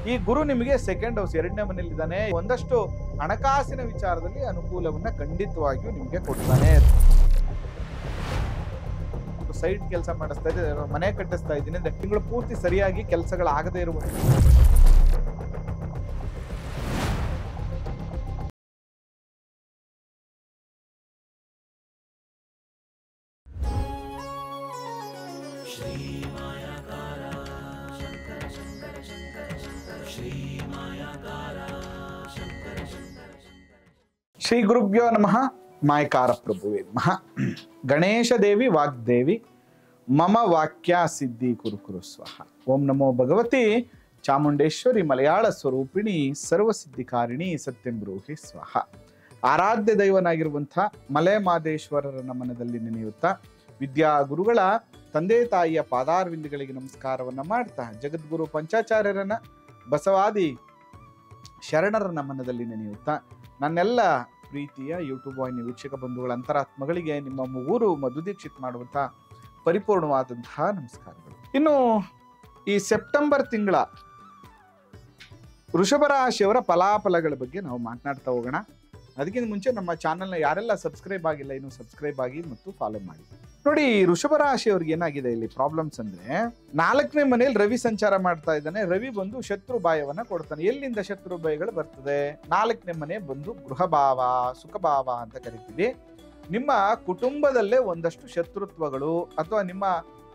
ಈ ಗುರು ನಿಮಗೆ second house, ಎರಡನೇ ಮನೆಯಲ್ಲಿದ್ದಾನೆ. ಒಂದಷ್ಟು ಹಣಕಾಸಿನ ವಿಚಾರದಲ್ಲಿ ಅನುಕೂಲವನ್ನ ಖಂಡಿತವಾಗಿಯೂ ನಿಮಗೆ ಕೊಡ್ತಾನೆ. ಸೈಟ್ ಕೆಲಸ ಮಾಡಿಸ್ತಾ ಇದ್ದೀನಿ, ಮನೆ ಕಟ್ಟಿಸ್ತಾ ಇದ್ದೀನಿ ಅಂದ್ರೆ ತಿಂಗಳು ಪೂರ್ತಿ ಸರಿಯಾಗಿ ಕೆಲಸಗಳಾಗದೇ ಇರುವ ಶ್ರೀ ಗುರುಭ್ಯೋ ನಮಃ. ಮಾಯಕಾರ ಪ್ರಭುವೇ ನಮಃ. ಗಣೇಶ ದೇವಿ ವಾಗ್ದೇವಿ ಮಮ ವಾಕ್ಯ ಸಿದ್ಧಿ ಕುರು ಸ್ವಹ. ಓಂ ನಮೋ ಭಗವತಿ ಚಾಮುಂಡೇಶ್ವರಿ ಮಲಯಾಳ ಸ್ವರೂಪಿಣಿ ಸರ್ವಸಿದ್ಧಿಕಾರಿಣಿ ಸತ್ಯಂ ಬ್ರೂಹಿ ಸ್ವಹ. ಆರಾಧ್ಯ ದೈವನಾಗಿರುವಂಥ ಮಲೆ ಮಾದೇಶ್ವರರ ನಮನದಲ್ಲಿ ನೆನೆಯುತ್ತಾ ವಿದ್ಯಾ ಗುರುಗಳ ತಂದೆ ತಾಯಿಯ ಪಾದಾರವಿಂದಗಳಿಗೆ ನಮಸ್ಕಾರವನ್ನ ಮಾಡ್ತಾ ಜಗದ್ಗುರು ಪಂಚಾಚಾರ್ಯರನ್ನ ಬಸವಾದಿ ಶರಣರ ನಮನದಲ್ಲಿ ನೆನೆಯುತ್ತಾ ನನ್ನೆಲ್ಲ ಪ್ರೀತಿಯ ಯೂಟ್ಯೂಬ್ ವಾಹಿನಿ ವೀಕ್ಷಕ ಬಂಧುಗಳ ಅಂತರಾತ್ಮಗಳಿಗೆ ನಿಮ್ಮ ಮೂರು ಮಧುದೀಕ್ಷಿತ್ ಮಾಡುವಂಥ ಪರಿಪೂರ್ಣವಾದಂತಹ ನಮಸ್ಕಾರಗಳು. ಇನ್ನು ಈ ಸೆಪ್ಟೆಂಬರ್ ತಿಂಗಳ ವೃಷಭ ರಾಶಿಯವರ ಫಲಾಫಲಗಳ ಬಗ್ಗೆ ನಾವು ಮಾತನಾಡ್ತಾ ಹೋಗೋಣ. ಅದಕ್ಕಿಂತ ಮುಂಚೆ ನಮ್ಮ ಚಾನೆಲ್ನ ಯಾರೆಲ್ಲ ಸಬ್ಸ್ಕ್ರೈಬ್ ಆಗಿಲ್ಲ ಇನ್ನು ಸಬ್ಸ್ಕ್ರೈಬ್ ಆಗಿ ಮತ್ತು ಫಾಲೋ ಮಾಡಿ. ನೋಡಿ, ವೃಷಭ ರಾಶಿಯವ್ರಿಗೆ ಏನಾಗಿದೆ ಇಲ್ಲಿ ಪ್ರಾಬ್ಲಮ್ಸ್ ಅಂದ್ರೆ, 4ನೇ ಮನೆಯಲ್ಲಿ ರವಿ ಸಂಚಾರ ಮಾಡ್ತಾ ಇದ್ದಾನೆ. ರವಿ ಬಂದು ಶತ್ರು ಭಯವನ್ನ ಕೊಡ್ತಾನೆ. ಎಲ್ಲಿಂದ ಶತ್ರು ಭಯಗಳು ಬರ್ತದೆ? 4ನೇ ಮನೆ ಬಂದು ಗೃಹ ಭಾವ, ಸುಖ ಭಾವ ಅಂತ ಕರಿತೀವಿ. ನಿಮ್ಮ ಕುಟುಂಬದಲ್ಲೇ ಒಂದಷ್ಟು ಶತ್ರುತ್ವಗಳು ಅಥವಾ ನಿಮ್ಮ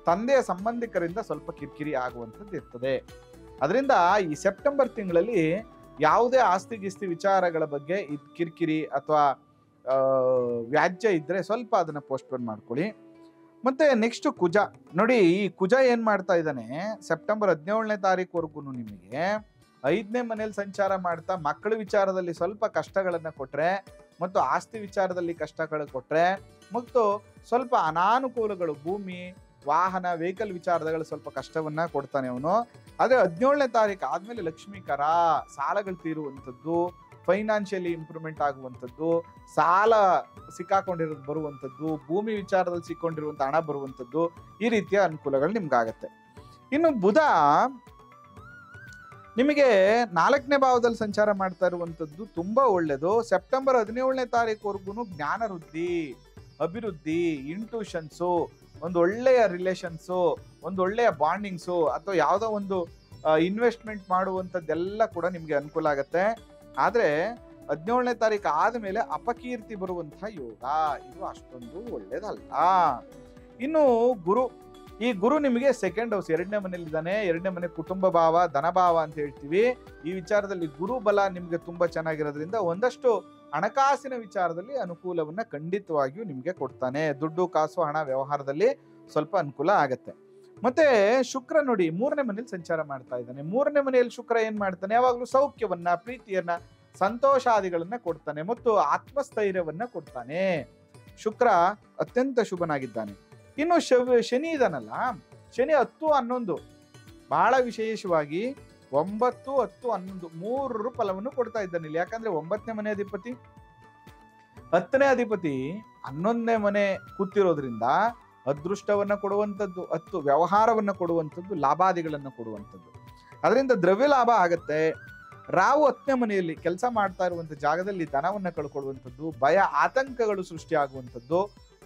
ತಂದೆಯ ಸಂಬಂಧಿಕರಿಂದ ಸ್ವಲ್ಪ ಕಿರಿಕಿರಿ ಆಗುವಂಥದ್ದು ಇರ್ತದೆ. ಅದರಿಂದ ಈ ಸೆಪ್ಟೆಂಬರ್ ತಿಂಗಳಲ್ಲಿ ಯಾವುದೇ ಆಸ್ತಿ ಗಿಸ್ತಿ ವಿಚಾರಗಳ ಬಗ್ಗೆ ಕಿರಿಕಿರಿ ಅಥವಾ ವ್ಯಾಜ್ಯ ಇದ್ರೆ ಸ್ವಲ್ಪ ಅದನ್ನ ಪೋಸ್ಟ್ಪೋನ್ ಮಾಡ್ಕೊಳ್ಳಿ. ಮತ್ತೆ ನೆಕ್ಸ್ಟ್ ಕುಜ. ನೋಡಿ, ಈ ಕುಜ ಏನ್ ಮಾಡ್ತಾ ಇದ್ದಾನೆ, ಸೆಪ್ಟೆಂಬರ್ 17ನೇ ತಾರೀಕುವರೆಗೂ ನಿಮಗೆ 5ನೇ ಮನೇಲಿ ಸಂಚಾರ ಮಾಡ್ತಾ ಮಕ್ಕಳ ವಿಚಾರದಲ್ಲಿ ಸ್ವಲ್ಪ ಕಷ್ಟಗಳನ್ನ ಕೊಟ್ರೆ ಮತ್ತು ಆಸ್ತಿ ವಿಚಾರದಲ್ಲಿ ಕಷ್ಟಗಳು ಕೊಟ್ರೆ ಮತ್ತು ಸ್ವಲ್ಪ ಅನಾನುಕೂಲಗಳು, ಭೂಮಿ ವಾಹನ ವೆಹಿಕಲ್ ವಿಚಾರದಲ್ಲಿ ಸ್ವಲ್ಪ ಕಷ್ಟವನ್ನ ಕೊಡ್ತಾನೆ ಅವನು. ಆದ್ರೆ 17ನೇ ತಾರೀಕು ಆದ್ಮೇಲೆ ಲಕ್ಷ್ಮೀಕರ, ಸಾಲಗಳು ತೀರುವಂಥದ್ದು, ಫೈನಾನ್ಷಿಯಲಿ ಇಂಪ್ರೂವ್ಮೆಂಟ್ ಆಗುವಂಥದ್ದು, ಸಾಲ ಸಿಕ್ಕಾಕೊಂಡಿರೋದು ಬರುವಂಥದ್ದು, ಭೂಮಿ ವಿಚಾರದಲ್ಲಿ ಸಿಕ್ಕೊಂಡಿರುವಂಥ ಹಣ ಬರುವಂಥದ್ದು, ಈ ರೀತಿಯ ಅನುಕೂಲಗಳು ನಿಮ್ಗಾಗತ್ತೆ. ಇನ್ನು ಬುಧ ನಿಮಗೆ 4ನೇ ಭಾವದಲ್ಲಿ ಸಂಚಾರ ಮಾಡ್ತಾ ಇರುವಂಥದ್ದು ತುಂಬಾ ಒಳ್ಳೇದು. ಸೆಪ್ಟೆಂಬರ್ 17ನೇ ತಾರೀಕುವರೆಗೂ ಜ್ಞಾನ ವೃದ್ಧಿ, ಅಭಿವೃದ್ಧಿ, ಇಂಟ್ಯೂಷನ್ಸು, ಒಂದು ಒಳ್ಳೆಯ ರಿಲೇಷನ್ಸು, ಒಂದು ಒಳ್ಳೆಯ ಬಾಂಡಿಂಗ್ಸು ಅಥವಾ ಯಾವುದೋ ಒಂದು ಇನ್ವೆಸ್ಟ್ಮೆಂಟ್ ಮಾಡುವಂಥದ್ದೆಲ್ಲ ಕೂಡ ನಿಮ್ಗೆ ಅನುಕೂಲ ಆಗತ್ತೆ. ಆದ್ರೆ 17ನೇ ತಾರೀಕು ಆದ್ಮೇಲೆ ಅಪಕೀರ್ತಿ ಬರುವಂತಹ ಯೋಗ, ಇದು ಅಷ್ಟೊಂದು ಒಳ್ಳೇದಲ್ಲ. ಇನ್ನು ಗುರು, ಈ ಗುರು ನಿಮಗೆ ಸೆಕೆಂಡ್ ಹೌಸ್, ಎರಡನೇ ಮನೆಯಲ್ಲಿದ್ದಾನೆ. ಎರಡನೇ ಮನೆ ಕುಟುಂಬ ಭಾವ, ಧನಭಾವ ಅಂತ ಹೇಳ್ತೀವಿ. ಈ ವಿಚಾರದಲ್ಲಿ ಗುರು ಬಲ ನಿಮ್ಗೆ ತುಂಬಾ ಚೆನ್ನಾಗಿರೋದ್ರಿಂದ ಒಂದಷ್ಟು ಹಣಕಾಸಿನ ವಿಚಾರದಲ್ಲಿ ಅನುಕೂಲವನ್ನ ಖಂಡಿತವಾಗಿಯೂ ನಿಮ್ಗೆ ಕೊಡ್ತಾನೆ. ದುಡ್ಡು ಕಾಸು ಹಣ ವ್ಯವಹಾರದಲ್ಲಿ ಸ್ವಲ್ಪ ಅನುಕೂಲ ಆಗತ್ತೆ. ಮತ್ತೆ ಶುಕ್ರ ನೋಡಿ 3ನೇ ಮನೆಯಲ್ಲಿ ಸಂಚಾರ ಮಾಡ್ತಾ ಇದ್ದಾನೆ. 3ನೇ ಮನೆಯಲ್ಲಿ ಶುಕ್ರ ಏನ್ ಮಾಡ್ತಾನೆ, ಯಾವಾಗ್ಲೂ ಸೌಖ್ಯವನ್ನ, ಪ್ರೀತಿಯನ್ನ, ಸಂತೋಷಾದಿಗಳನ್ನ ಕೊಡ್ತಾನೆ ಮತ್ತು ಆತ್ಮಸ್ಥೈರ್ಯವನ್ನ ಕೊಡ್ತಾನೆ. ಶುಕ್ರ ಅತ್ಯಂತ ಶುಭನಾಗಿದ್ದಾನೆ. ಇನ್ನು ಶನಿ ಇದನ್ನಲ್ಲ, ಶನಿ 10, 11 ಬಹಳ ವಿಶೇಷವಾಗಿ 9, 10, 11 ಮೂರರ ಫಲವನ್ನು ಕೊಡ್ತಾ ಇದ್ದಾನೆ ಇಲ್ಲಿ. ಯಾಕಂದ್ರೆ 9ನೇ ಮನೆ ಅಧಿಪತಿ 10ನೇ ಅಧಿಪತಿ 11ನೇ ಮನೆ ಕೂತಿರೋದ್ರಿಂದ ಅದೃಷ್ಟವನ್ನ ಕೊಡುವಂಥದ್ದು, 10 ವ್ಯವಹಾರವನ್ನ ಕೊಡುವಂಥದ್ದು, ಲಾಭಾದಿಗಳನ್ನ ಕೊಡುವಂಥದ್ದು. ಅದರಿಂದ ದ್ರವ್ಯ ಲಾಭ ಆಗತ್ತೆ. ರಾಹು 10ನೇ ಮನೆಯಲ್ಲಿ ಕೆಲಸ ಮಾಡ್ತಾ ಇರುವಂಥ ಜಾಗದಲ್ಲಿ ಧನವನ್ನ ಕಳ್ಕೊಡುವಂಥದ್ದು, ಭಯ ಆತಂಕಗಳು ಸೃಷ್ಟಿ ಆಗುವಂಥದ್ದು,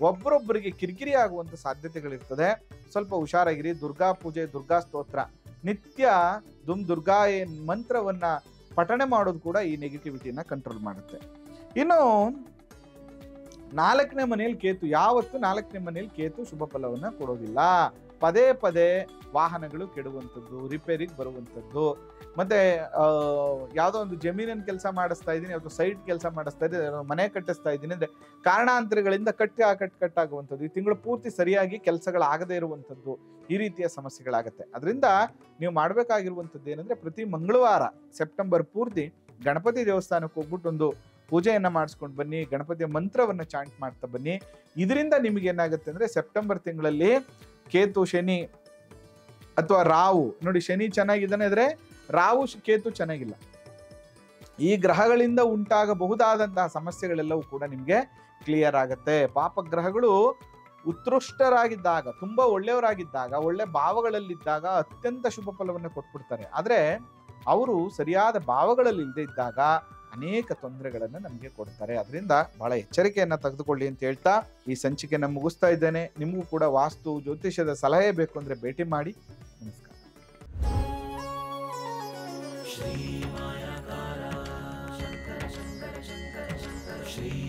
ಒಬ್ಬರೊಬ್ಬರಿಗೆ ಕಿರಿಕಿರಿ ಆಗುವಂಥ ಸಾಧ್ಯತೆಗಳಿರ್ತದೆ. ಸ್ವಲ್ಪ ಹುಷಾರಾಗಿರಿ. ದುರ್ಗಾ ಪೂಜೆ, ದುರ್ಗಾ ಸ್ತೋತ್ರ, ನಿತ್ಯ ದುರ್ಗಾ ಮಂತ್ರವನ್ನ ಪಠಣೆ ಮಾಡೋದು ಕೂಡ ಈ ನೆಗೆಟಿವಿಟಿನ ಕಂಟ್ರೋಲ್ ಮಾಡುತ್ತೆ. ಇನ್ನು 4ನೇ ಮನೆಯಲ್ಲಿ ಕೇತು, ಯಾವತ್ತು 4ನೇ ಮನೆಯಲ್ಲಿ ಕೇತು ಶುಭ ಫಲವನ್ನ ಕೊಡೋದಿಲ್ಲ. ಪದೇ ಪದೇ ವಾಹನಗಳು ಕೆಡುವಂಥದ್ದು, ರಿಪೇರಿಗೆ ಬರುವಂಥದ್ದು, ಮತ್ತೆ ಯಾವುದೋ ಒಂದು ಜಮೀನನ್ನು ಕೆಲಸ ಮಾಡಿಸ್ತಾ ಇದ್ದೀನಿ ಅಥವಾ ಸೈಟ್ ಕೆಲಸ ಮಾಡಿಸ್ತಾ ಇದ್ದೀನಿ, ಮನೆ ಕಟ್ಟಿಸ್ತಾ ಇದ್ದೀನಿ ಅಂದ್ರೆ ಕಾರಣಾಂತರಗಳಿಂದ ಕಟ್ಟಾಗುವಂಥದ್ದು, ಈ ತಿಂಗಳು ಪೂರ್ತಿ ಸರಿಯಾಗಿ ಕೆಲಸಗಳಾಗದೇ ಇರುವಂಥದ್ದು, ಈ ರೀತಿಯ ಸಮಸ್ಯೆಗಳಾಗತ್ತೆ. ಅದರಿಂದ ನೀವು ಮಾಡಬೇಕಾಗಿರುವಂಥದ್ದು ಏನಂದ್ರೆ, ಪ್ರತಿ ಮಂಗಳವಾರ ಸೆಪ್ಟೆಂಬರ್ ಪೂರ್ತಿ ಗಣಪತಿ ದೇವಸ್ಥಾನಕ್ಕೆ ಹೋಗ್ಬಿಟ್ಟು ಒಂದು ಪೂಜೆಯನ್ನ ಮಾಡಿಸ್ಕೊಂಡು ಬನ್ನಿ, ಗಣಪತಿಯ ಮಂತ್ರವನ್ನ ಚಾಂಟ್ ಮಾಡ್ತಾ ಬನ್ನಿ. ಇದರಿಂದ ನಿಮಗೆ ಏನಾಗುತ್ತೆ ಅಂದ್ರೆ, ಸೆಪ್ಟೆಂಬರ್ ತಿಂಗಳಲ್ಲಿ ಕೇತು, ಶನಿ ಅಥವಾ ರಾಹು ನೋಡಿ, ಶನಿ ಚೆನ್ನಾಗಿದ್ದಾನೆ ಅಂದ್ರೆ ರಾಹು ಕೇತು ಚೆನ್ನಾಗಿಲ್ಲ. ಈ ಗ್ರಹಗಳಿಂದ ಉಂಟಾಗಬಹುದಾದಂತಹ ಸಮಸ್ಯೆಗಳೆಲ್ಲವೂ ಕೂಡ ನಿಮ್ಗೆ ಕ್ಲಿಯರ್ ಆಗತ್ತೆ. ಪಾಪ ಗ್ರಹಗಳು ಉತ್ಕೃಷ್ಟರಾಗಿದ್ದಾಗ, ತುಂಬಾ ಒಳ್ಳೆಯವರಾಗಿದ್ದಾಗ, ಒಳ್ಳೆ ಭಾವಗಳಲ್ಲಿದ್ದಾಗ ಅತ್ಯಂತ ಶುಭ ಫಲವನ್ನು ಕೊಟ್ಬಿಡ್ತಾರೆ. ಆದ್ರೆ ಅವರು ಸರಿಯಾದ ಭಾವಗಳಲ್ಲಿ ಇಲ್ಲದೆ ಇದ್ದಾಗ ಅನೇಕ ತೊಂದರೆಗಳನ್ನು ನಮಗೆ ಕೊಡ್ತಾರೆ. ಅದರಿಂದ ಬಹಳ ಎಚ್ಚರಿಕೆಯನ್ನ ತೆಗೆದುಕೊಳ್ಳಿ ಅಂತ ಹೇಳ್ತಾ ಈ ಸಂಚಿಕೆಯನ್ನು ಮುಗಿಸ್ತಾ ಇದ್ದೇನೆ. ನಿಮಗೂ ಕೂಡ ವಾಸ್ತು ಜ್ಯೋತಿಷ್ಯದ ಸಲಹೆ ಬೇಕು ಅಂದ್ರೆ ಭೇಟಿ ಮಾಡಿ. ನಮಸ್ಕಾರ. ಶ್ರೀ